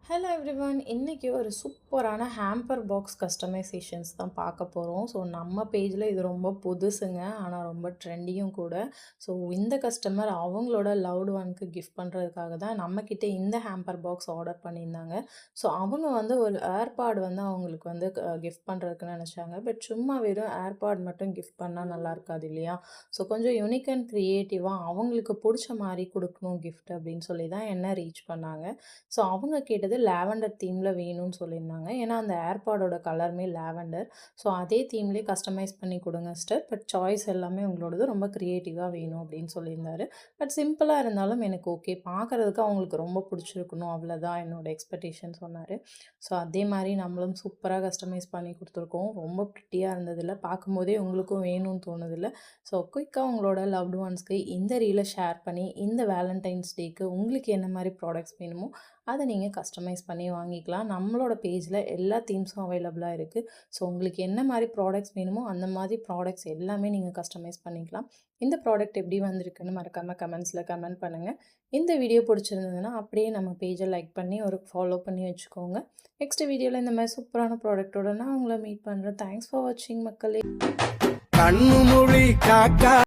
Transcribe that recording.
Hello everyone, இன்னைக்கு ஒரு சூப்பரான ஹேம்பர் பாக்ஸ் கஸ்டமைசேஷன்ஸ் தான் பார்க்க போகிறோம். ஸோ நம்ம பேஜில் இது ரொம்ப புதுசுங்க, ஆனால் ரொம்ப ட்ரெண்டியும் கூட. ஸோ இந்த கஸ்டமர் அவங்களோட லவ்டு ஒன்க்கு கிஃப்ட் பண்ணுறதுக்காக தான் நம்மக்கிட்ட இந்த ஹேம்பர் பாக்ஸ் ஆர்டர் பண்ணியிருந்தாங்க. ஸோ அவங்க வந்து ஒரு ஏர்பாட் வந்து அவங்களுக்கு வந்து கிஃப்ட் பண்ணுறதுக்கு நினச்சாங்க. பட் சும்மா வெறும் ஏர்பாட் மட்டும் கிஃப்ட் பண்ணால் நல்லா இருக்காது இல்லையா? ஸோ கொஞ்சம் யூனிக் அண்ட் க்ரியேட்டிவாக அவங்களுக்கு பிடிச்ச மாதிரி கொடுக்கணும் கிஃப்ட் அப்படின்னு சொல்லி தான் என்ன ரீச் பண்ணாங்க. ஸோ அவங்க கேட்டது லாவெண்டர் தீமில் வேணும்னு சொல்லியிருந்தாங்க. ஏன்னா அந்த ஏர்பாடோட கலருமே லாவெண்டர். ஸோ அதே தீம்லேயே கஸ்டமைஸ் பண்ணி கொடுங்க சிஸ்டர், பட் சாய்ஸ் எல்லாமே உங்களோடது ரொம்ப க்ரியேட்டிவாக வேணும் அப்படின்னு சொல்லியிருந்தாரு. பட் சிம்பிளாக இருந்தாலும் எனக்கு ஓகே, பார்க்குறதுக்கு அவங்களுக்கு ரொம்ப பிடிச்சிருக்கணும், அவ்வளோதான் என்னோட எக்ஸ்பெக்டேஷன் சொன்னார். ஸோ அதே மாதிரி நம்மளும் சூப்பராக கஸ்டமைஸ் பண்ணி கொடுத்துருக்கோம். ரொம்ப ப்ரிட்டியாக இருந்ததில்ல, பார்க்கும்போதே உங்களுக்கும் வேணும்னு தோணுதில்ல. ஸோ குயிக்காக உங்களோட லவ்டு ஒன்ஸ்க்கு இந்த ரீலை ஷேர் பண்ணி இந்த வேலண்டைன்ஸ் டேக்கு உங்களுக்கு என்ன மாதிரி ப்ராடக்ட்ஸ் வேணுமோ அதை நீங்கள் கஸ்டமைஸ் பண்ணி வாங்கிக்கலாம். நம்மளோட பேஜில் எல்லா தீம்ஸும் அவைலபிளாக இருக்குது. ஸோ உங்களுக்கு என்ன மாதிரி ப்ராடக்ட்ஸ் வேணுமோ அந்த மாதிரி ப்ராடக்ட்ஸ் எல்லாமே நீங்கள் கஸ்டமைஸ் பண்ணிக்கலாம். இந்த ப்ராடக்ட் எப்படி வந்திருக்குன்னு மறக்காமல் கமெண்ட்ஸில் கமெண்ட் பண்ணுங்கள். இந்த வீடியோ பிடிச்சிருந்ததுன்னா அப்படியே நம்ம பேஜை லைக் பண்ணி ஒரு ஃபாலோ பண்ணி வச்சுக்கோங்க. நெக்ஸ்ட் வீடியோவில் இந்த மாதிரி சூப்பரான ப்ராடக்ட்டோட நான் உங்களை மீட் பண்ணுறேன். தேங்க்ஸ் ஃபார் வாட்சிங் மக்களே. கண்ணு மொழி காக்கா.